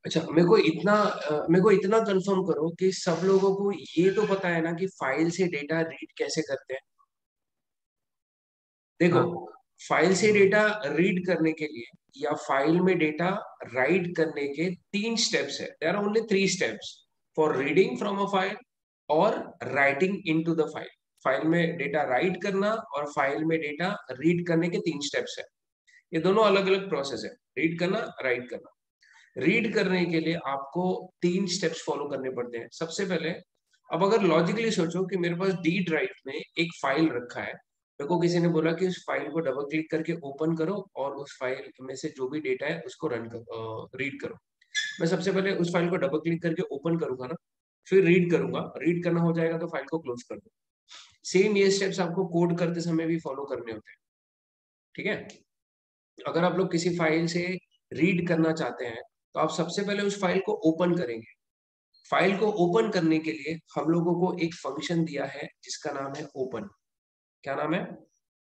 अच्छा, मेरे को इतना कंफर्म करो कि सब लोगों को ये तो पता है ना कि फाइल से डेटा रीड कैसे करते हैं। देखो, हाँ। फाइल से डेटा रीड करने के लिए या फाइल में डेटा राइट करने के 3 स्टेप्स है। There are only 3 steps for reading from a file और writing into the file. File में डेटा राइट करना और फाइल में डेटा रीड करने के 3 स्टेप्स है। ये दोनों अलग अलग प्रोसेस है, रीड करना, राइट करना। रीड करने के लिए आपको 3 स्टेप्स फॉलो करने पड़ते हैं। सबसे पहले, अब अगर लॉजिकली सोचो कि मेरे पास डी ड्राइव में एक फाइल रखा है, मेरे को किसी ने बोला कि उस फाइल को डबल क्लिक करके ओपन करो और उस फाइल में से जो भी डेटा है उसको रन करो, रीड करो। मैं सबसे पहले उस फाइल को डबल क्लिक करके ओपन करूंगा ना, फिर रीड करूंगा। रीड करना हो जाएगा तो फाइल को क्लोज कर दो। सेम ये स्टेप्स आपको कोड करते समय भी फॉलो करने होते हैं। ठीक है। अगर आप लोग किसी फाइल से रीड करना चाहते हैं तो आप सबसे पहले उस फाइल को ओपन करेंगे। फाइल को ओपन करने के लिए हम लोगों को एक फंक्शन दिया है जिसका नाम है ओपन। क्या नाम है?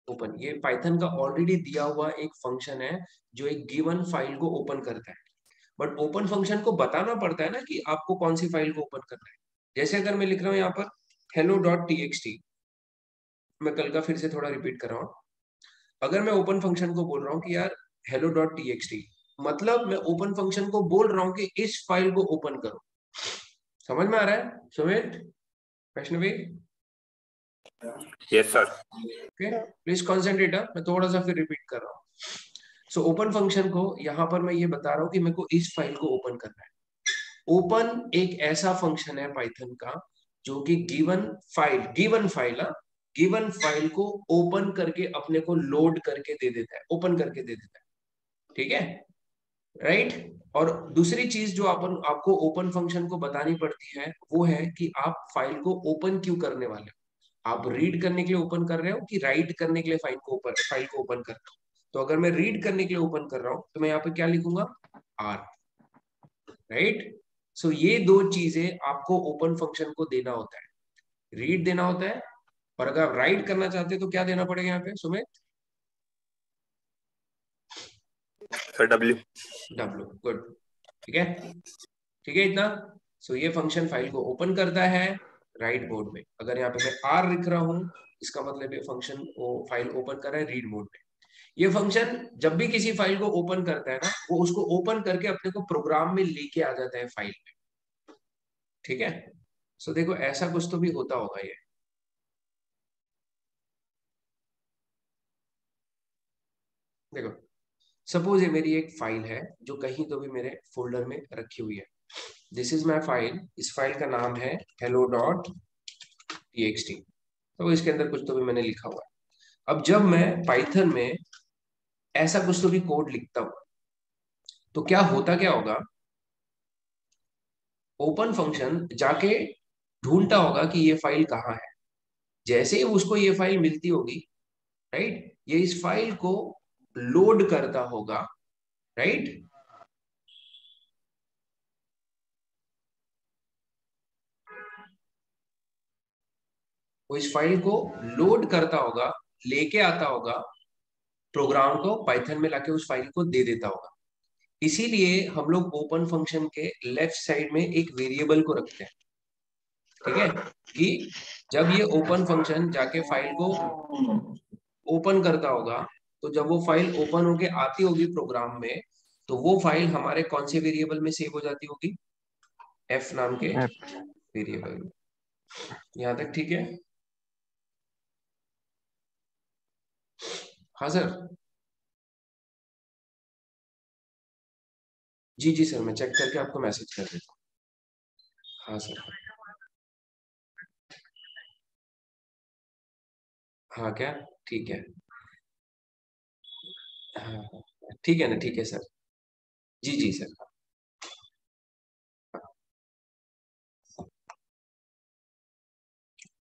ओपन। ये पाइथन का ऑलरेडी दिया हुआ एक फंक्शन है जो एक गिवन फाइल को ओपन करता है। बट ओपन फंक्शन को बताना पड़ता है ना कि आपको कौन सी फाइल को ओपन करना है। जैसे अगर मैं लिख रहा हूं यहाँ पर hello.txt, मैं कल का फिर से थोड़ा रिपीट कर रहा हूँ। अगर मैं ओपन फंक्शन को बोल रहा हूँ कि यार hello.txt, मतलब मैं ओपन फंक्शन को बोल रहा हूँ कि इस फाइल को ओपन करो। समझ में आ रहा है Sumit, Vaishnavi? Yes sir. Okay, please concentrate. मैं थोड़ा सा फिर रिपीट कर रहा हूँ। सो ओपन फंक्शन को यहाँ पर मैं ये बता रहा हूँ कि मेरे को इस फाइल को ओपन करना है। ओपन एक ऐसा फंक्शन है पाइथन का जो कि गिवन फाइल को ओपन करके अपने को लोड करके दे देता है, ओपन करके दे देता है। ठीक है, राइट। और दूसरी चीज जो आपको ओपन फंक्शन को बतानी पड़ती है वो है कि आप फाइल को ओपन क्यों करने वाले हो। आप रीड करने के लिए ओपन कर रहे हो कि राइट करने के लिए फाइल को ओपन कर रहे हो। तो अगर मैं रीड करने के लिए ओपन कर रहा हूं तो मैं यहाँ पे क्या लिखूंगा? आर। राइट। सो ये दो चीजें आपको ओपन फंक्शन को देना होता है। रीड देना होता है, और अगर आप राइट करना चाहते हैं तो क्या देना पड़ेगा यहाँ पे Sumit? Sir W. W. Good. ठीक है, ठीक है इतना। सो ये फंक्शन फाइल को ओपन करता है राइट मोड में। अगर यहाँ पे मैं आर लिख रहा हूं, इसका मतलब ये फंक्शन वो फाइल ओपन कर रहा है रीड मोड में। ये फंक्शन जब भी किसी फाइल को ओपन करता है ना, वो उसको ओपन करके अपने को प्रोग्राम में लेके आ जाता है फाइल में। ठीक है। सो देखो, ऐसा कुछ तो भी होता होगा ये। देखो, सपोज ये मेरी एक फाइल है जो कहीं तो भी मेरे फोल्डर में रखी हुई है। This is my file. इस फाइल का नाम है hello.txt। तो इसके अंदर कुछ तो भी मैंने लिखा हुआ है। अब जब मैं पाइथन में ऐसा कुछ तो भी कोड लिखता हूं तो क्या होता, क्या होगा? ओपन फंक्शन जाके ढूंढता होगा कि ये फाइल कहाँ है। जैसे ही उसको ये फाइल मिलती होगी, राइट, ये इस फाइल को लोड करता होगा। राइट। वो इस फाइल को लोड करता होगा, लेके आता होगा प्रोग्राम को, पाइथन में लाके उस फाइल को दे देता होगा। इसीलिए हम लोग ओपन फंक्शन के लेफ्ट साइड में एक वेरिएबल को रखते हैं। ठीक है, कि जब ये ओपन फंक्शन जाके फाइल को ओपन करता होगा, तो जब वो फाइल ओपन होके आती होगी प्रोग्राम में, तो वो फाइल हमारे कौन से वेरिएबल में सेव हो जाती होगी? एफ नाम के वेरिएबल में। यहां तक ठीक है? हाँ सर। जी जी सर, मैं चेक करके आपको मैसेज कर देता हूँ। हाँ सर। हाँ क्या? ठीक है। हाँ हाँ, ठीक है ना, ठीक है सर। जी जी सर।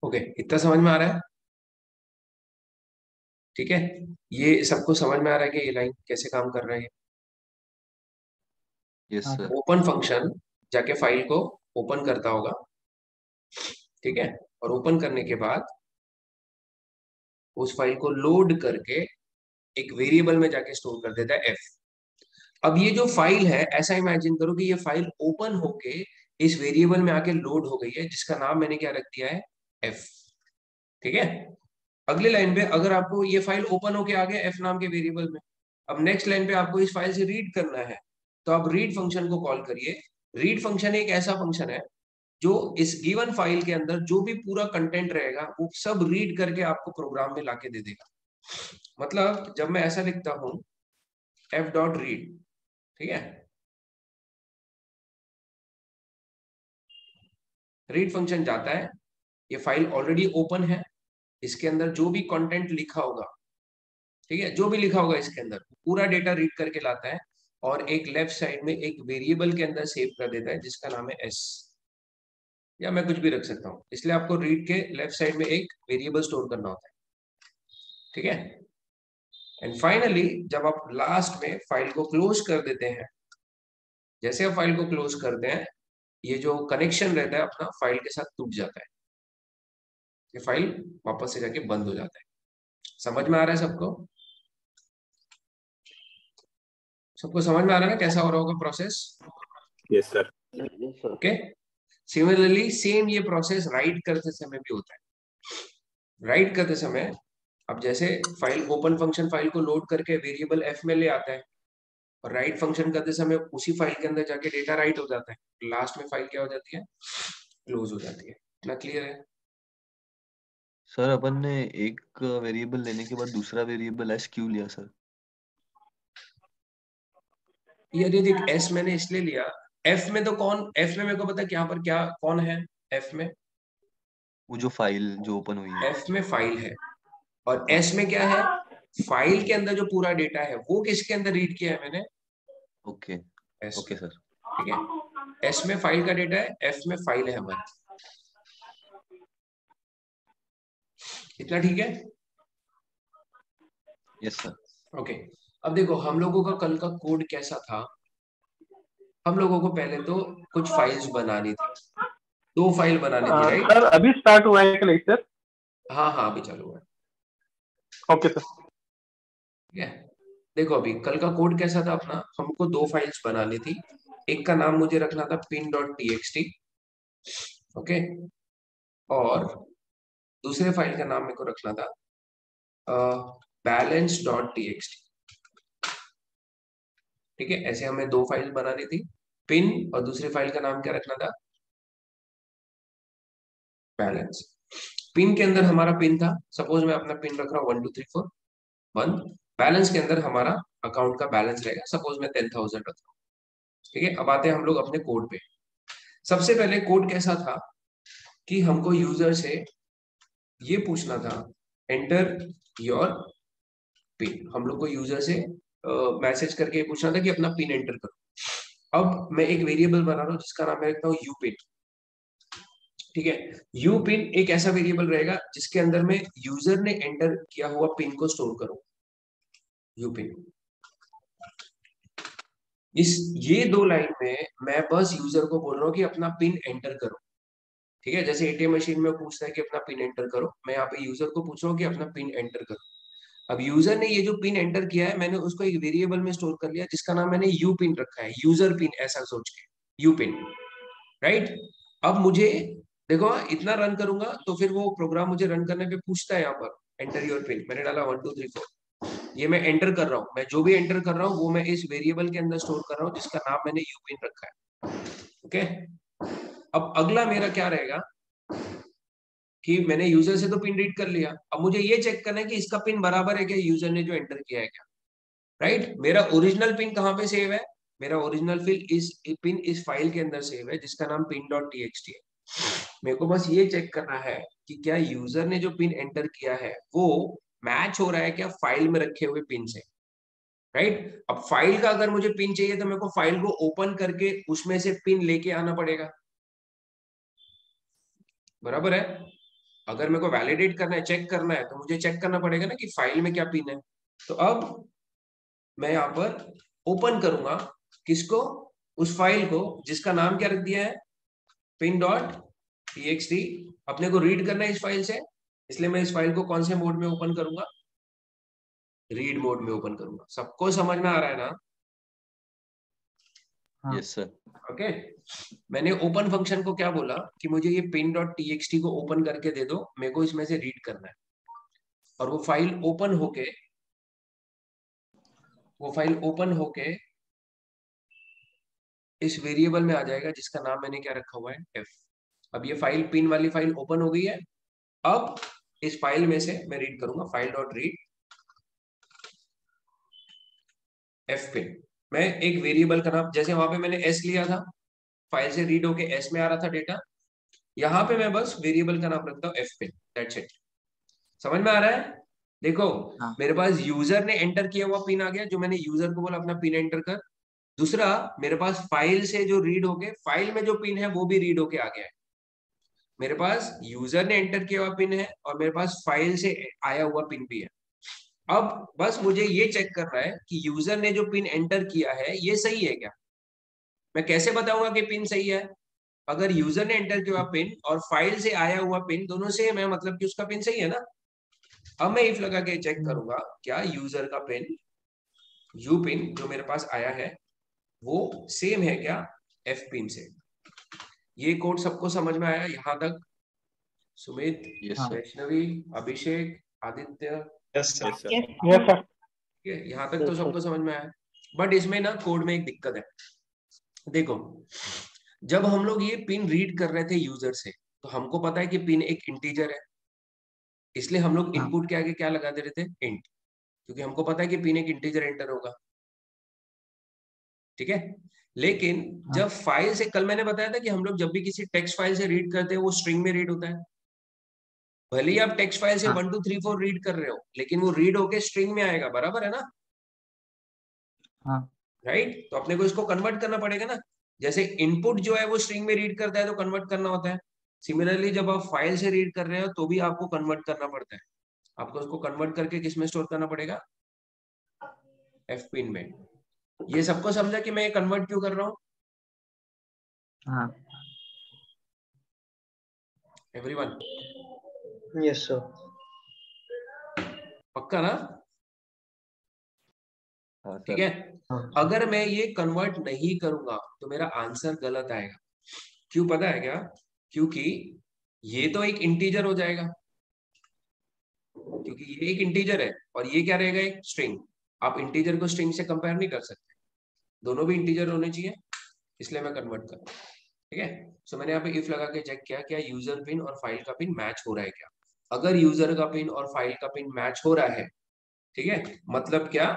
ओके, इतना समझ में आ रहा है? ठीक है, ये सबको समझ में आ रहा है कि ये लाइन कैसे काम कर रहा है? Yes sir. ओपन फंक्शन जाके फाइल को ओपन करता होगा। ठीक है, और ओपन करने के बाद उस फाइल को लोड करके एक वेरिएबल में जाके स्टोर कर देता है एफ। अब ये जो फाइल है, ऐसा इमेजिन करो कि ये फाइल ओपन होके इस वेरिएबल में आके लोड हो गई है, जिसका नाम मैंने क्या रख दिया है, एफ। ठीक है। अगले लाइन पे अगर आपको ये फाइल ओपन होके आ गया एफ नाम के वेरिएबल में, अब नेक्स्ट लाइन पे आपको इस फाइल से रीड करना है, तो आप रीड फंक्शन को कॉल करिए। रीड फंक्शन एक ऐसा फंक्शन है जो इस गिवन फाइल के अंदर जो भी पूरा कंटेंट रहेगा वो सब रीड करके आपको प्रोग्राम में लाके दे देगा। मतलब जब मैं ऐसा लिखता हूं, एफ डॉट रीड, ठीक है, रीड फंक्शन जाता है, ये फाइल ऑलरेडी ओपन है, इसके अंदर जो भी कंटेंट लिखा होगा, ठीक है, जो भी लिखा होगा इसके अंदर पूरा डेटा रीड करके लाता है, और एक लेफ्ट साइड में एक वेरिएबल के अंदर सेव कर देता है जिसका नाम है एस, या मैं कुछ भी रख सकता हूं, इसलिए आपको रीड के लेफ्ट साइड में एक वेरिएबल स्टोर करना होता है। ठीक है। एंड फाइनली जब आप लास्ट में फाइल को क्लोज कर देते हैं, जैसे आप फाइल को क्लोज करते हैं, ये जो कनेक्शन रहता है अपना फाइल के साथ टूट जाता है, ये फाइल वापस से जाके बंद हो जाता है। समझ में आ रहा है सबको? सबको समझ में आ रहा है ना कैसा हो रहा होगा process? Yes sir. Okay. Similarly same ये प्रोसेस राइट करते समय भी होता है। राइट करते समय अब जैसे फाइल ओपन फंक्शन फाइल को लोड करके वेरिएबल एफ में ले आता है, और राइट फंक्शन करते समय उसी फाइल के अंदर जाके डेटा राइट हो जाता है, लास्ट में फाइल क्या हो जाती है, क्लोज हो जाती है। इतना क्लियर है? सर अपन ने एक वेरिएबल लेने के बाद दूसरा वेरिएबल एस क्यों लिया सर? ये देख, एस मैंने इसलिए लिया, एफ में तो कौन, एफ में मेरे को पता है कि यहाँ पर क्या कौन है, एफ में, वो जो फाइल जो ओपन हुई है। एफ में फाइल है, और हाँ एस में क्या है, फाइल के अंदर जो पूरा डेटा है वो किसके अंदर रीड किया है मैंने, ओके एस ओके में। सर। ठीक है। एस में फाइल का डेटा है, एफ में फाइल है हमारी। इतना ठीक है? Yes sir. ओके। अब देखो हम लोगों का कल का कोड कैसा था, हम लोगों को पहले तो कुछ फाइल्स बनानी थी, दो फाइल बनानी थी, राइट? सर अभी स्टार्ट हुआ है लेक्चर? हाँ हाँ अभी चालू है। Okay sir. ठीक है। देखो अभी कल का कोड कैसा था अपना, हमको दो फाइल्स बनानी थी, एक का नाम मुझे रखना था पिन डॉट टीएक्सटी, ओके, और दूसरे फाइल का नाम मेरे को रखना था बैलेंस डॉट टीएक्सटी। ठीक है, ऐसे हमें दो फाइल बनानी थी, पिन और दूसरी फाइल का नाम क्या रखना था, बैलेंस। पिन के अंदर हमारा पिन था, सपोज मैं अपना पिन रख रहा हूँ 1234 1। बैलेंस के अंदर हमारा अकाउंट का बैलेंस रहेगा, सपोज मैं 10,000 रख रहा हूँ। ठीक है। अब आते हैं हम लोग अपने कोड पे। सबसे पहले कोड कैसा था कि हमको यूजर से ये पूछना था, एंटर योर पिन। हम लोग को यूजर से मैसेज करके ये पूछना था कि अपना पिन एंटर करो। अब मैं एक वेरिएबल बना रहा हूँ जिसका नाम मैं रखता हूँ यू पिन। ठीक है। यू पिन एक ऐसा वेरिएबल रहेगा जिसके अंदर में यूजर ने एंटर किया हुआ पिन को स्टोर करो, यू पिन। इस ये दो लाइन में मैं बस यूजर को बोल रहा हूँ कि अपना पिन एंटर करो। ठीक है। जैसे एटीएम मशीन में पूछता है कि अपना पिन एंटर करो, मैं यहाँ पे यूजर को पूछ रहा हूँ कि अपना पिन एंटर करो। अब यूजर ने ये जो पिन एंटर किया है, मैंने उसको एक वेरिएबल में स्टोर कर लिया जिसका नाम मैंने यू पिन रखा है, यूजर पिन ऐसा सोच के, यू पिन, राइट? अब मुझे देखो इतना रन करूंगा तो फिर वो प्रोग्राम मुझे रन करने पे पूछता है यहाँ पर एंटर योर पिन, मैंने डाला 1234, ये मैं एंटर कर रहा हूँ, मैं जो भी एंटर कर रहा हूँ वो मैं इस वेरिएबल के अंदर स्टोर कर रहा हूँ जिसका नाम मैंने यू पिन रखा है। ओके। अब अगला मेरा क्या रहेगा कि मैंने यूजर से तो पिन रीड कर लिया, अब मुझे ये चेक करना है कि इसका पिन बराबर है क्या यूजर ने जो एंटर किया है क्या, राइट? मेरा ओरिजिनल पिन कहाँ पे सेव है, मेरा ओरिजिनल पिन इस फाइल के अंदर सेव है जिसका नाम पिन डॉट टीएक्सटी है। मेरे को बस ये चेक करना है कि क्या यूजर ने जो पिन एंटर किया है वो मैच हो रहा है क्या फाइल में रखे हुए पिन से, राइट? अब फाइल का अगर मुझे पिन चाहिए तो मेरे को फाइल को ओपन करके उसमें से पिन लेके आना पड़ेगा, बराबर है? अगर मेरे को वैलिडेट करना है, चेक करना है, तो मुझे चेक करना पड़ेगा ना कि फाइल में क्या पिन है। तो अब मैं यहाँ पर ओपन करूंगा किसको, उस फाइल को जिसका नाम क्या रख दिया है, पिन डॉट टीएक्सटी। अपने को रीड करना है इस फाइल से, इसलिए मैं इस फाइल को कौन से मोड में ओपन करूंगा, रीड मोड में ओपन करूंगा। सबको समझ में आ रहा है ना? हाँ। Yes sir. ओके, मैंने ओपन फंक्शन को क्या बोला कि मुझे ये pin.txt को ओपन करके दे दो, मेरे को इसमें से रीड करना है, और वो फाइल ओपन होके इस वेरिएबल में आ जाएगा जिसका नाम मैंने क्या रखा हुआ है, f। अब ये फाइल पिन वाली फाइल ओपन हो गई है। अब इस फाइल में से मैं रीड करूंगा, file dot read F pin. मैं एक वेरिएबल का नाम, जैसे वहां पे मैंने s लिया था, फाइल से रीड होके s में आ रहा था डेटा, यहाँ पे मैं बस वेरिएबल का नाम रखता हूँ एफ पिन, दैट्स इट। समझ में आ रहा है? देखो, हाँ। मेरे पास यूजर ने एंटर किया हुआ पिन आ गया, जो मैंने यूजर को बोला अपना पिन एंटर कर। दूसरा, मेरे पास फाइल से जो रीड होके, फाइल में जो पिन है वो भी रीड होके आ गया है। मेरे पास यूजर ने एंटर किया हुआ पिन है और मेरे पास फाइल से आया हुआ पिन भी है। अब बस मुझे ये चेक करना है कि यूजर ने जो पिन एंटर किया है ये सही है क्या। मैं कैसे बताऊंगा कि पिन सही है? अगर यूजर ने एंटर किया हुआ पिन और फाइल से आया हुआ पिन दोनों सेम है, मतलब कि उसका पिन सही है ना। अब मैं इफ लगा के चेक करूंगा क्या यूजर का पिन, यू पिन जो मेरे पास आया है वो सेम है क्या एफ पिन से। ये कोड सबको समझ में आया यहाँ तक? सुमित, यस हाँ। Sir. Vaishnavi, Abhishek, Aditya, yes sir. Yes, sir. ठीक है, यहाँ तक तो सबको समझ में आया। बट इसमें ना कोड में एक दिक्कत है। देखो, जब हम लोग ये पिन रीड कर रहे थे यूजर से, तो हमको पता है कि पिन एक इंटीजर है, इसलिए हम लोग हाँ। इनपुट के आगे क्या लगा दे रहे थे, इंट, क्योंकि हमको पता है कि पिन एक इंटीजर एंटर होगा। ठीक है, लेकिन हाँ। जब फाइल से, कल मैंने बताया था कि हम लोग जब भी किसी टेक्स्ट फाइल से रीड करते हैं वो स्ट्रिंग में रीड होता है। भले ही आप टेक्स्ट फाइल से हाँ। 1 2 3 4 रीड कर रहे हो, लेकिन वो रीड होके स्ट्रिंग में आएगा, बराबर है ना? हाँ। राइट, तो अपने को इसको कन्वर्ट करना पड़ेगा ना। जैसे इनपुट जो है वो स्ट्रिंग में रीड करता है तो कन्वर्ट करना होता है, सिमिलरली जब आप फाइल से रीड कर रहे हो तो भी आपको कन्वर्ट करना पड़ता है। आपको उसको कन्वर्ट करके किस में स्टोर करना पड़ेगा, एफ पिन में। ये सबको समझा कि मैं ये कन्वर्ट क्यों कर रहा हूँ? हाँ। Everyone, yes sir. पक्का ना? हाँ ठीक सर। है, अगर मैं ये कन्वर्ट नहीं करूंगा तो मेरा आंसर गलत आएगा। क्यों पता है क्या? क्योंकि ये तो एक इंटीजर हो जाएगा, क्योंकि ये एक इंटीजर है और ये क्या रहेगा, एक स्ट्रिंग। आप इंटीजर को स्ट्रिंग से कंपेयर नहीं कर सकते, दोनों भी इंटीजर होने चाहिए, इसलिए मैं कन्वर्ट कर रहा हूं। ठीक है, सो मैंने यहाँ पे इफ लगा के चेक किया क्या यूजर पिन और फाइल का पिन मैच हो रहा है क्या। अगर यूजर का पिन और फाइल का पिन मैच हो रहा है, ठीक है, मतलब क्या,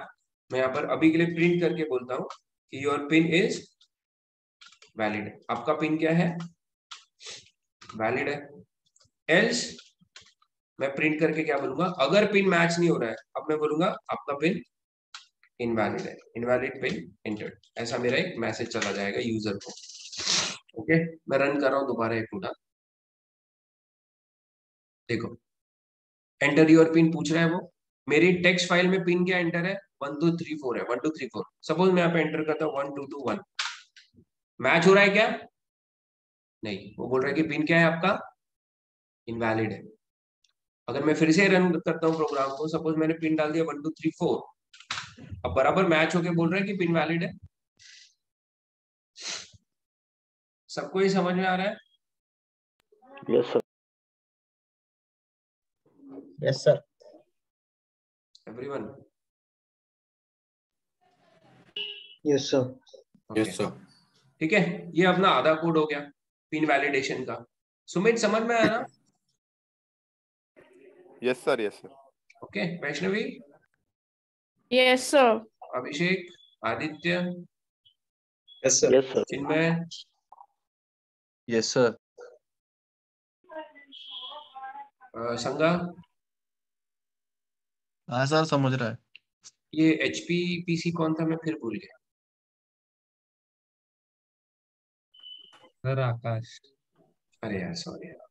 मैं यहाँ पर अभी के लिए प्रिंट करके बोलता हूँ कि योर पिन इज वैलिड। आपका पिन क्या है, वैलिड है। एल्स मैं प्रिंट करके क्या बोलूंगा, अगर पिन मैच नहीं हो रहा है, अब मैं बोलूंगा आपका पिन इनवैलिड है, इनवैलिड पिन एंटर्ड। ऐसा मेरा एक मैसेज चला जाएगा यूजर को। ओके, मैं रन कर रहा हूं दोबारा एक मिनट। देखो, एंटर योर पिन पूछ रहा है वो। मेरी टेक्स्ट फाइल में पिन क्या एंटर है, 1 2 3 4 है, 1 2 3 4। सपोज मैं यहाँ पे एंटर करता हूँ 1 2 2 1। मैच हो रहा है क्या? नहीं, वो बोल रहा है कि पिन क्या है आपका, इनवैलिड है। अगर मैं फिर से रन करता हूँ प्रोग्राम को, सपोज मैंने पिन डाल दिया 1 2 3 4, अब बराबर मैच होके बोल रहा है कि पिन वैलिड है। सबको ये समझ में आ रहा है? Yes, sir. Yes sir. Everyone? Yes sir. Yes sir. ठीक है, ये अपना आधा कोड हो गया पिन वैलिडेशन का। सुमित समझ में आया ना? Yes sir. Yes sir. Okay, Vaishnavi, Yes, sir. Abhishek, Aditya, Yes, sir. Yes, sir. Chinmay, yes sir. Sanga, हाँ सर, समझ रहा है। ये एचपी पीसी कौन था, मैं फिर भूल गया। सर आकाश। अरे यार, सॉरी यार,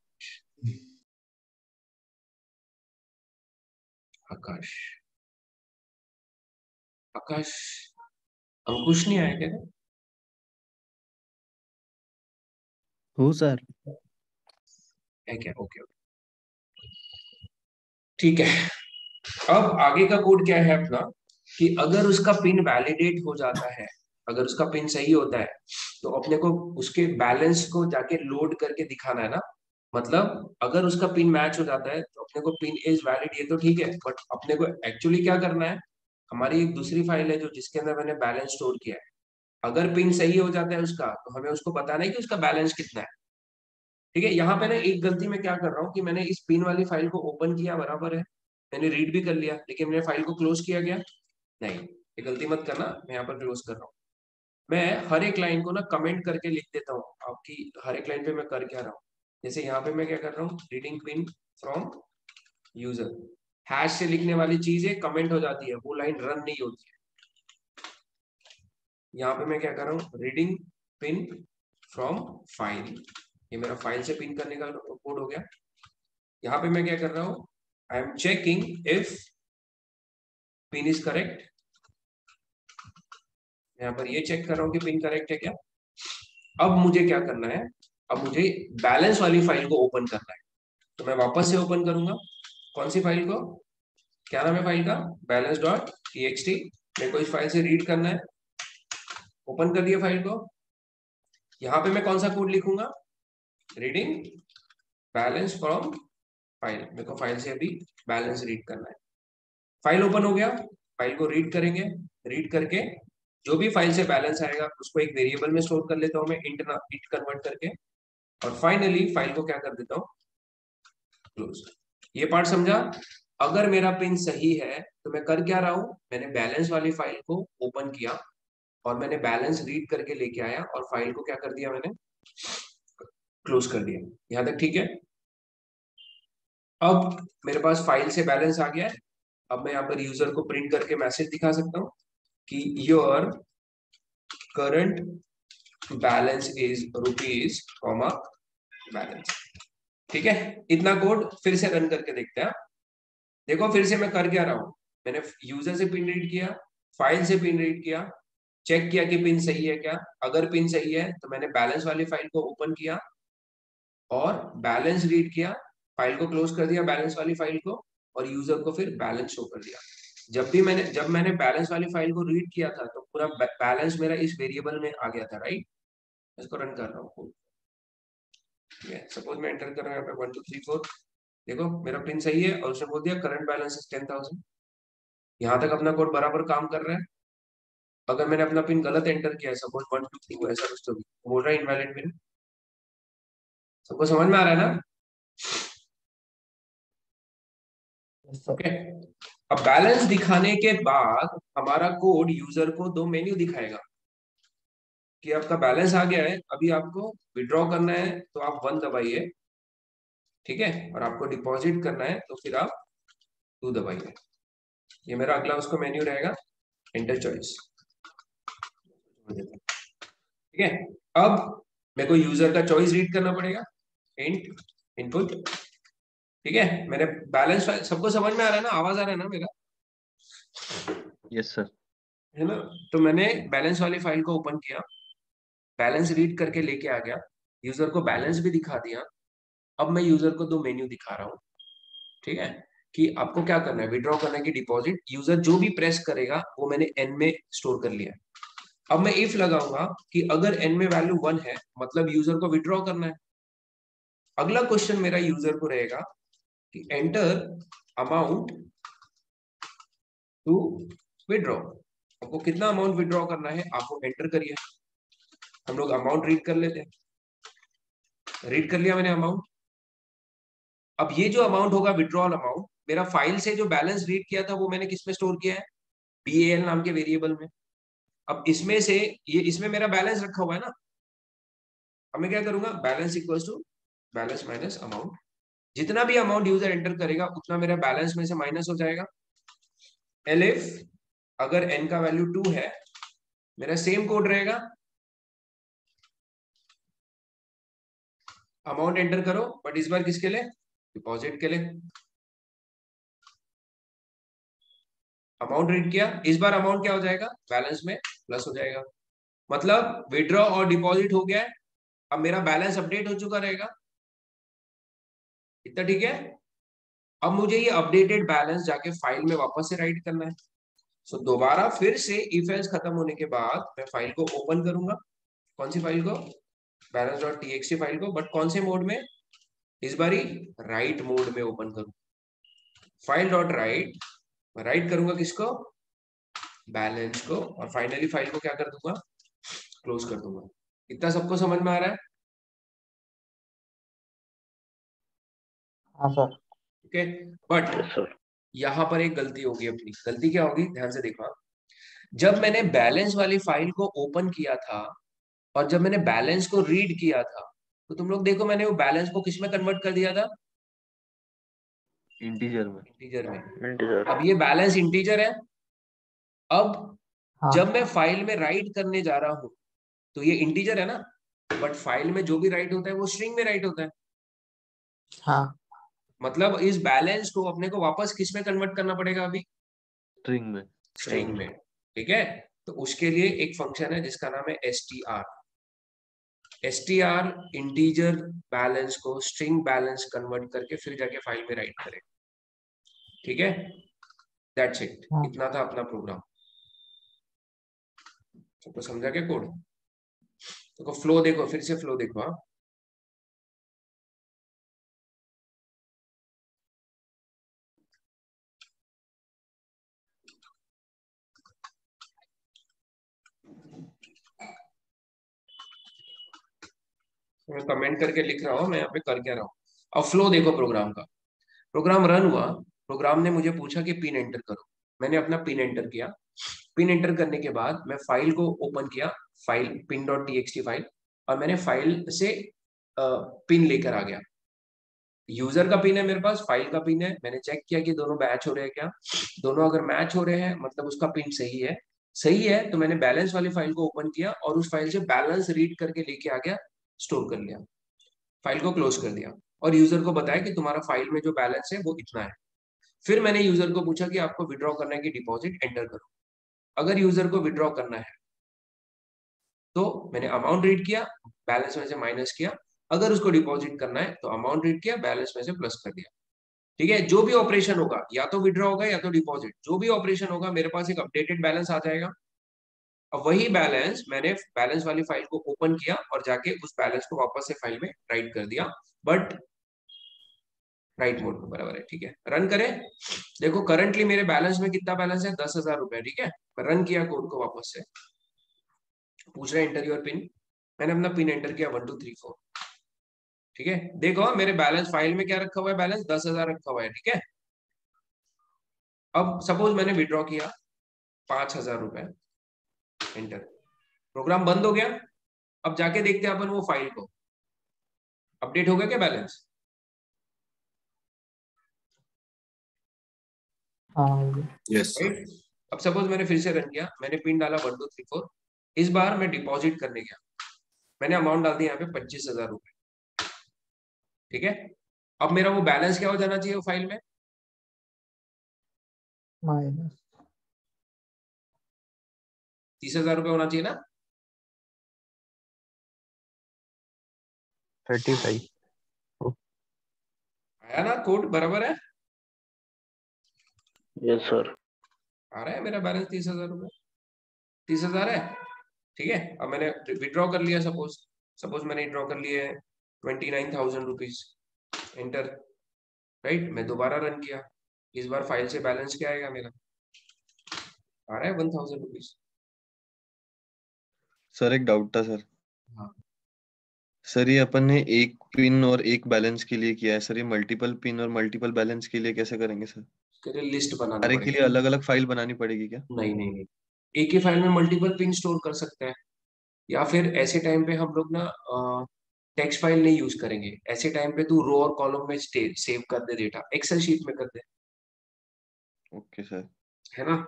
आकाश। आकाश, अंकुश नहीं आया क्या? हो सर। है क्या? ओके ओके, ठीक है। अब आगे का कोड क्या है अपना, कि अगर उसका पिन वैलिडेट हो जाता है, अगर उसका पिन सही होता है तो अपने को उसके बैलेंस को जाके लोड करके दिखाना है ना। मतलब अगर उसका पिन मैच हो जाता है तो अपने को पिन इज वैलिड, ये तो ठीक है, बट अपने को एक्चुअली क्या करना है, हमारी एक दूसरी फाइल है जो जिसके अंदर मैंने बैलेंस स्टोर किया है, अगर पिन सही हो जाता है उसका तो हमें उसको बताना है कि उसका बैलेंस कितना है। ठीक है, यहाँ पे ना एक गलती मैं क्या कर रहा हूँ कि मैंने इस पिन वाली फाइल को ओपन किया, बराबर है, मैंने रीड भी कर लिया, लेकिन मैंने फाइल को क्लोज किया गया नहीं। ये गलती मत करना, मैं यहाँ पर क्लोज कर रहा हूँ। मैं हर एक लाइन को ना कमेंट करके लिख देता हूँ, आपकी हर एक लाइन पे मैं कर क्या रहा हूँ। जैसे यहाँ पे मैं क्या कर रहा हूँ, reading pin from user, hash से लिखने वाली चीजें कमेंट हो जाती है, वो लाइन रन नहीं होती है। यहाँ पे मैं क्या कर रहा हूँ, रीडिंग पिन फ्रॉम फाइल, ये मेरा फाइल से पिन करने का कोड हो गया। यहाँ पे मैं क्या कर रहा हूँ, I am checking if pin is correct, यहाँ पर ये चेक कर रहा हूँ कि पिन करेक्ट है क्या। अब मुझे क्या करना है, अब मुझे बैलेंस वाली फाइल को ओपन करना है, तो मैं वापस से ओपन करूंगा। कौन सी फाइल को, क्या नाम है फाइल का, बैलेंस डॉट टीएक्सटी। मेरे को इस फाइल से रीड करना है, ओपन कर दिया फाइल को। यहाँ पे मैं कौन सा कोड लिखूंगा, रीडिंग बैलेंस फ्रॉम फाइल, मेरे को फाइल से अभी बैलेंस रीड करना है। फाइल ओपन हो गया, फाइल को रीड करेंगे, रीड करके जो भी फाइल से बैलेंस आएगा उसको एक वेरिएबल में स्टोर कर लेता हूँ मैं, इंट कन्वर्ट करके, और फाइनली फाइल को क्या कर देता हूँ, क्लोज। ये पार्ट समझा। अगर मेरा पिन सही है तो मैं कर क्या रहा हूं, मैंने बैलेंस वाली फाइल को ओपन किया और मैंने बैलेंस रीड करके लेके आया और फाइल को क्या कर दिया, मैंने क्लोज कर दिया। यहां तक ठीक है। अब मेरे पास फाइल से बैलेंस आ गया है। अब मैं यहाँ पर यूजर को प्रिंट करके मैसेज दिखा सकता हूँ कि your current balance is rupees comma balance. ठीक है, इतना कोड फिर से रन करके देखते हैं। देखो फिर से मैं कर क्या रहा हूं, मैंने यूजर से पिन रीड किया, फाइल से पिन रीड किया, चेक किया कि पिन सही है क्या। अगर पिन सही है तो मैंने बैलेंस वाली फाइल को ओपन किया और बैलेंस रीड किया, फाइल को क्लोज कर दिया बैलेंस वाली फाइल को, और यूजर को फिर बैलेंस शो कर दिया। जब मैंने बैलेंस वाली फाइल को रीड किया था तो पूरा बैलेंस मेरा इस वेरिएबल में आ गया था, राइट। इसको रन कर रहा हूँ, सपोज मैं एंटर कर रहा हूँ यहाँ पे 1 2 3 4, देखो मेरा पिन सही है और उसने बोल दिया करंट बैलेंस इज 10,000। यहाँ तक अपना कोड बराबर काम कर रहा है। अगर मैंने अपना पिन गलत एंटर किया है, सपोज 1 2 3 ऐसा कुछ, तो बोल रहा है इनवैलिड पिन। सबको समझ में आ रहा है ना, ओके। अब बैलेंस दिखाने के बाद हमारा कोड यूजर को दो मेन्यू दिखाएगा कि आपका बैलेंस आ गया है, अभी आपको विड्रॉ करना है तो आप 1 दबाइए, ठीक है, और आपको डिपॉजिट करना है तो फिर आप 2 दबाइए। ये मेरा अगला उसको मेन्यू रहेगा, एंटर चॉइस, ठीक है। अब मेरे को यूजर का चॉइस रीड करना पड़ेगा, इंट इनपुट, ठीक है। मैंने बैलेंस, सबको समझ में आ रहा है ना, आवाज आ रहा है ना मेरा, यस सर, है ना। तो मैंने बैलेंस वाली फाइल को ओपन किया, बैलेंस रीड करके लेके आ गया, यूजर को बैलेंस भी दिखा दिया। अब मैं यूजर को 2 मेन्यू दिखा रहा हूँ, ठीक है, कि आपको क्या करना है, विड्रॉ करना है कि डिपॉजिट। यूजर जो भी प्रेस करेगा वो मैंने एन में स्टोर कर लिया। अब मैं इफ लगाऊंगा कि अगर एन में वैल्यू 1 है मतलब यूजर को विड्रॉ करना है। अगला क्वेश्चन मेरा यूजर को रहेगा कि एंटर अमाउंट टू विड्रॉ, आपको कितना अमाउंट विड्रॉ करना है आपको एंटर करिए। हम लोग अमाउंट रीड कर लेते हैं, रीड कर लिया मैंने अमाउंट। अब ये जो अमाउंट होगा विड्रॉल अमाउंट, मेरा फाइल से जो बैलेंस रीड किया था वो मैंने किस में स्टोर किया है, BAL नाम के वेरिएबल में। अब इसमें से ये, इसमें मेरा बैलेंस रखा हुआ है ना, अब मैं क्या करूंगा, balance equals to balance minus amount. जितना भी अमाउंट यूजर एंटर करेगा उतना मेरा बैलेंस में से माइनस हो जाएगा। एलिफ अगर n का वैल्यू 2 है, मेरा सेम कोड रहेगा, अमाउंट एंटर करो, बट इस बार किसके लिए, डिपॉजिट के लिए। अमाउंट रीड किया, इस बार अमाउंट क्या हो जाएगा, बैलेंस में प्लस हो जाएगा, मतलब विड्रॉ और डिपॉजिट हो गया है। अब मेरा बैलेंस अपडेट हो चुका रहेगा, इतना ठीक है। अब मुझे ये अपडेटेड बैलेंस जाके फाइल में वापस से राइट करना है, सो दोबारा फिर से इफ एल्स खत्म होने के बाद मैं फाइल को ओपन करूंगा। कौन सी फाइल को? balance.txt फाइल को, बट कौन से मोड में? इस बारी राइट मोड में ओपन करूंगा। फाइल डॉट राइट, राइट करूंगा किसको? बैलेंस को, और फाइनली फाइल को क्या कर दूंगा? क्लोज कर दूंगा। इतना सबको समझ में आ रहा है? हाँ सर। ओके, बट यहां पर एक गलती होगी अपनी। गलती क्या होगी? ध्यान से देखो। जब मैंने बैलेंस वाली फाइल को ओपन किया था और जब मैंने बैलेंस को रीड किया था, तो तुम लोग देखो मैंने वो बैलेंस को किस में कन्वर्ट कर दिया था? इंटीजर में। इंटीजर में। इंटीजर। अब ये बैलेंस इंटीजर है। अब हाँ। जब मैं फाइल में राइट करने जा रहा हूं तो ये इंटीजर है ना, बट फाइल में जो भी राइट होता है वो स्ट्रिंग में राइट होता है। हाँ। मतलब इस बैलेंस को अपने को वापस किस में कन्वर्ट करना पड़ेगा? अभी स्ट्रिंग में। स्ट्रिंग में। ठीक है, तो उसके लिए एक फंक्शन है जिसका नाम है str। str इंटीजर बैलेंस को स्ट्रिंग बैलेंस कन्वर्ट करके फिर जाके फाइल में राइट करेगा। ठीक है, दैट्स इट। हाँ। इतना था अपना प्रोग्राम। सबको समझा क्या कोड? तो फ्लो देखो, फिर से फ्लो देखो। हाँ, मैं कमेंट करके लिख रहा हूँ मैं यहाँ पे कर क्या रहा हूँ। अब फ्लो देखो प्रोग्राम का। प्रोग्राम रन हुआ, प्रोग्राम ने मुझे पूछा कि पिन एंटर करो। मैंने अपना पिन एंटर किया। पिन एंटर करने के बाद मैं फाइल को ओपन किया, फाइल pin.txt फाइल, और मैंने फाइल से पिन लेकर आ गया। यूजर का पिन है मेरे पास, फाइल का पिन है। मैंने चेक किया कि दोनों मैच हो रहे हैं क्या। दोनों अगर मैच हो रहे हैं मतलब उसका पिन सही है। सही है तो मैंने बैलेंस वाली फाइल को ओपन किया और उस फाइल से बैलेंस रीड करके लेके आ गया, स्टोर कर लिया, फाइल को क्लोज कर दिया और यूजर को बताया कि तुम्हारा फाइल में जो बैलेंस है वो इतना है। फिर मैंने यूजर को पूछा कि आपको विड्रॉ करना है कि डिपॉजिट, एंटर करो। अगर यूजर को विड्रॉ करना है तो मैंने अमाउंट रीड किया, बैलेंस में से माइनस किया। अगर उसको डिपॉजिट करना है तो अमाउंट रीड किया, बैलेंस में से प्लस कर दिया। ठीक है, जो भी ऑपरेशन होगा, या तो विड्रॉ होगा या तो डिपॉजिट, जो भी ऑपरेशन होगा मेरे पास एक अपडेटेड बैलेंस आ जाएगा। अब वही बैलेंस मैंने बैलेंस वाली फाइल को ओपन किया और जाके उस बैलेंस को वापस से फाइल में राइट कर दिया, बट राइट मोड में। बराबर है, ठीक है। रन करें, देखो करंटली मेरे बैलेंस में कितना बैलेंस है? 10,000 रुपए। ठीक है, रन किया कोड को वापस से, पूछ रहा है एंटर योर पिन। मैंने अपना पिन एंटर किया 1 2 3 4। ठीक है, देखो मेरे बैलेंस फाइल में क्या रखा हुआ है? बैलेंस 10,000 रखा हुआ है। ठीक है, अब सपोज मैंने विड्रॉ किया 5,000 रुपए, एंटर। प्रोग्राम बंद हो गया। अब जाके देखते हैं अपन वो फाइल को, अपडेट हो गया क्या बैलेंस? हाँ। यस। राइट। अब सपोज मैंने फिर से रन किया, मैंने पिन डाला 1 2 3 4। इस बार मैं डिपॉजिट करने गया, मैंने अमाउंट डाल दी यहाँ पे 25,000 रुपए। ठीक है, अब मेरा वो बैलेंस क्या हो जाना चाहिए वो फाइल में? माइनस 30,000 रुपए होना चाहिए ना? 35। आया ना कोड? बराबर है, यस सर। आ रहा है मेरा बैलेंस 30,000 रुपए। 30,000 है। ठीक है, अब मैंने विड्रॉ कर लिया, सपोज सपोज मैंने विड्रॉ कर लिए 29,000 रुपीज, एंटर। राइट, मैं दोबारा रन किया। इस बार फाइल से बैलेंस क्या आएगा मेरा? आ रहा है 1,000 रुपीज। सर एक डाउट था सर। हाँ, सर ये अपन ने एक पिन और एक बैलेंस के लिए किया है सर, ये मल्टीपल पिन और मल्टीपल बैलेंस के लिए कैसे करेंगे सर? उसके लिए लिस्ट बनाना सारे के लिए पड़ेगा। अलग अलग फाइल बनानी पड़ेगी क्या? नहीं नहीं नहीं, एक ही फाइल में मल्टीपल पिन स्टोर कर सकते हैं। या फिर ऐसे टाइम पे हम लोग ना टेक्स्ट फाइल नहीं यूज करेंगे। ऐसे टाइम पे तू रो और कॉलम में सेव कर दे डेटा, एक्सेल शीट में कर दे, ओके सर। है ना।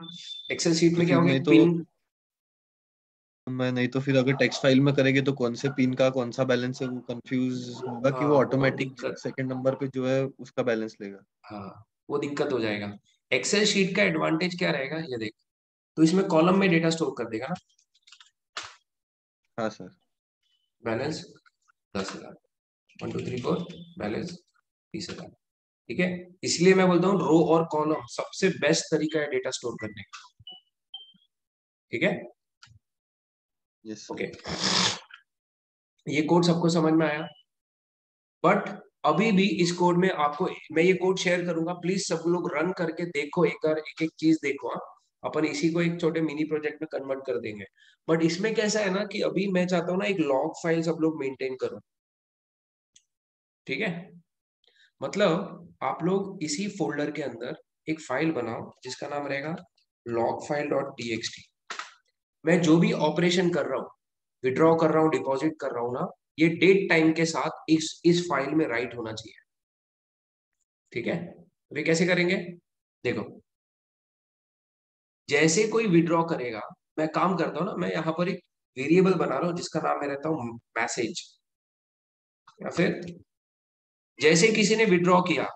एक्सेल शीट तो में क्या फिर होगा? नहीं तो पिन। मैं नहीं तो फिर अगर टेक्स्ट फाइल में करेंगे तो कौन से पिन का कौन सा बैलेंस है वो कंफ्यूज होगा कि वो हाँ, वो ऑटोमेटिक दिक्कत। सेकंड नंबर पे जो है उसका बैलेंस लेगा। हाँ, वो दिक्कत हो जाएगा। एक्सेल शीट का एडवांटेज क्या रहेगा ये देख, तो इसमें कॉलम में डेटा स्टोर कर देगा ना। हाँ सर। Balance 10,000, 1 2 3 4, balance 30,000। ठीक है, इसलिए मैं बोलता हूँ रो और कॉलम सबसे बेस्ट तरीका है डेटा स्टोर करने का। ठीक है? यस ओके, ये कोड सबको समझ में आया? बट अभी भी इस कोड में आपको मैं ये कोड शेयर करूंगा, प्लीज सब लोग रन करके देखो, एक एक चीज देखो। हाँ, अपन इसी को एक छोटे मिनी प्रोजेक्ट में कन्वर्ट कर देंगे। बट इसमें कैसा है ना कि अभी मैं चाहता हूँ ना एक लॉग फाइल सब लोग मेंटेन करो, ठीक है? मतलब आप लोग इसी फोल्डर के अंदर एक फाइल बनाओ जिसका नाम रहेगा logfile.txt। मैं जो भी ऑपरेशन कर रहा हूँ, विड्रॉ कर रहा हूँ, डिपॉजिट कर रहा हूँ ना, ये डेट टाइम के साथ इस फाइल में राइट होना चाहिए, ठीक है? वे कैसे करेंगे देखो, जैसे कोई विड्रॉ करेगा, मैं काम करता हूँ ना, मैं यहाँ पर एक वेरिएबल बना रहा हूँ जिसका नाम मैं रहता हूँ मैसेज, या फिर जैसे किसी ने विड्रॉ किया,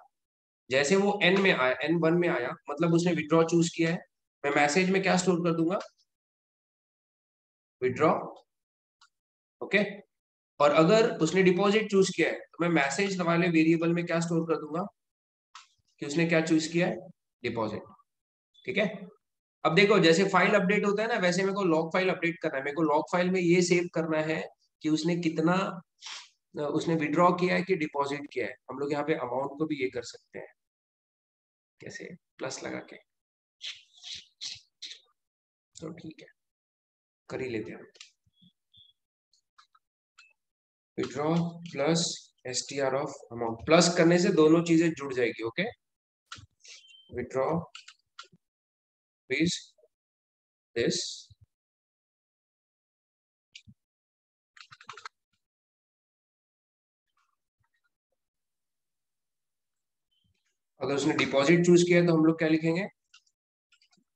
जैसे वो n में आया, n1 में आया, मतलब उसने विड्रॉ चूज किया है, मैं मैसेज में क्या स्टोर कर दूंगा, विड्रॉ। ओके, और अगर उसने डिपॉजिट चूज किया है तो मैं मैसेज वाले वेरिएबल में क्या स्टोर कर दूंगा कि उसने क्या चूज किया है, डिपॉजिट, ठीक है? अब देखो, जैसे फाइल अपडेट होता है ना, वैसे मेरे को लॉग फाइल अपडेट करना है, मेरे को लॉग फाइल में ये सेव करना है कि उसने कितना उसने विड्रॉ किया है कि डिपॉजिट किया है। हम लोग यहाँ पे अमाउंट को भी ये कर सकते हैं, कैसे, प्लस लगा के, तो ठीक है, कर ही लेते हैं। Withdraw plus str of amount, plus करने से दोनों चीजें जुड़ जाएगी। ओके, विड्रॉ प्लीज दिस अगर उसने डिपॉजिट चूज किया तो हम लोग क्या लिखेंगे,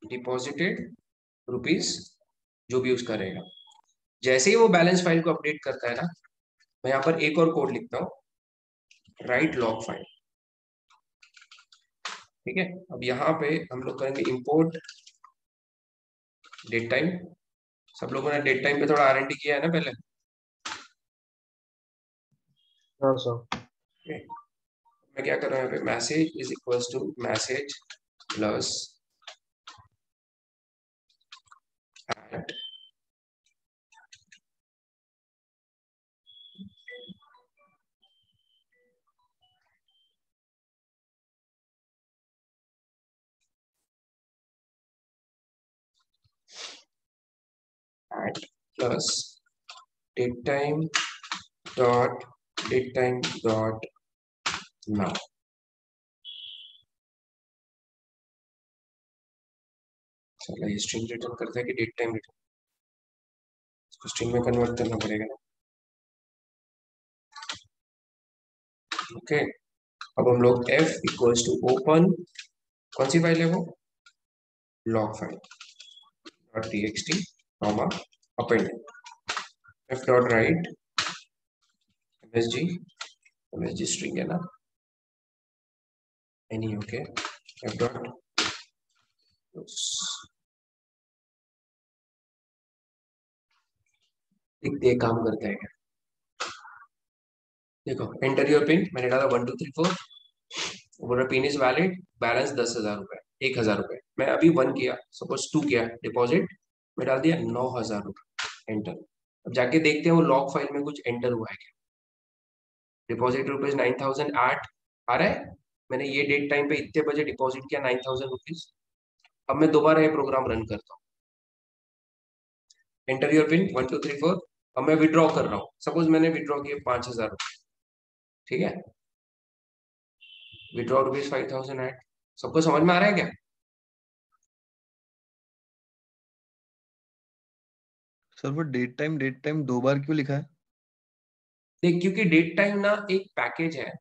डिपॉजिटेड रुपीज, जो भी उसका रहेगा। जैसे ही वो बैलेंस फाइल को अपडेट करता है ना, मैं यहाँ पर एक और कोड लिखता हूँ, राइट लॉग फाइल, ठीक है? अब यहाँ पे हम लोग करेंगे इंपोर्ट डेट टाइम। सब लोगों ने डेट टाइम पे थोड़ा R&D किया है ना पहले? हाँ सर। Okay. मैं क्या कर रहा हूँ यहाँ पे, message is equals to message plus at plus date time dot now. चलो ये स्ट्रिंग रिटर्न करता है कि डेट टाइम रिटर्न, इसको स्ट्रिंग में कन्वर्ट करना पड़ेगा ना। ओके, अब हम लोग f इक्वल्स टू ओपन, कौन सी फाइल है वो, log file dot txt comma append, f dot right msg string है ना, एनी, ओके, f डॉट देखते हैं काम करता है क्या। देखो, एंटर योर पिन, मैंने डाला 1 2 3 4, बोला पिन इज वैलिड, बैलेंस 10,000 रुपए, 1,000 रुपए। मैं अभी 1 किया, सपोज 2 किया डिपॉजिट, मैं डाल दिया 9,000 रुपए, एंटर। अब जाके देखते हैं वो लॉग फाइल में कुछ एंटर हुआ है क्या। डिपॉजिट रुपीज 9,000 आ रहा है, मैंने ये डेट टाइम पे इतने बजे डिपॉजिट किया 9,000 रुपीज। अब मैं दोबारा ये प्रोग्राम रन करता हूँ, एंटर योर पिन 1 2 3 4। अब मैं विड्रॉ कर रहा हूँ, सपोज मैंने विड्रॉ किया 5,000 रुपए, ठीक है? विड्रॉ रुपीज 5,000 एट, सबको समझ में आ रहा है क्या? सर वो डेट टाइम 2 बार क्यों लिखा है? देख, क्योंकि डेट टाइम ना एक पैकेज है,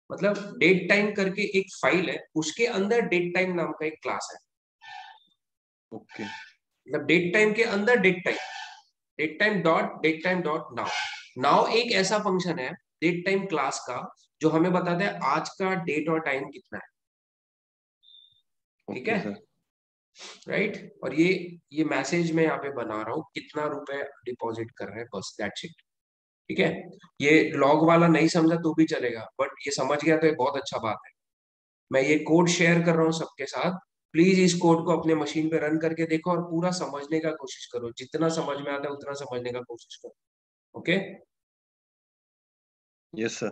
मतलब डेट टाइम करके एक फाइल है, उसके अंदर डेट टाइम नाम का एक क्लास है। ओके मतलब डेट टाइम के अंदर date time dot now. Now एक ऐसा फंक्शन है डेट टाइम क्लास का जो हमें बताता है आज का डेट और टाइम कितना है, ठीक ओके है? सर, राइट, और ये मैसेज में यहाँ पे बना रहा हूँ कितना रुपए डिपॉजिट कर रहे हैं, बस दैट्स इट, ठीक है? ये लॉग वाला नहीं समझा तो भी चलेगा, बट ये समझ गया तो ये बहुत अच्छा बात है। मैं ये कोड शेयर कर रहा हूँ सबके साथ, प्लीज इस कोड को अपने मशीन पे रन करके देखो और पूरा समझने का कोशिश करो, जितना समझ में आता है उतना समझने का कोशिश करो। Okay, yes sir.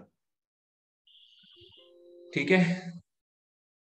ठीक है।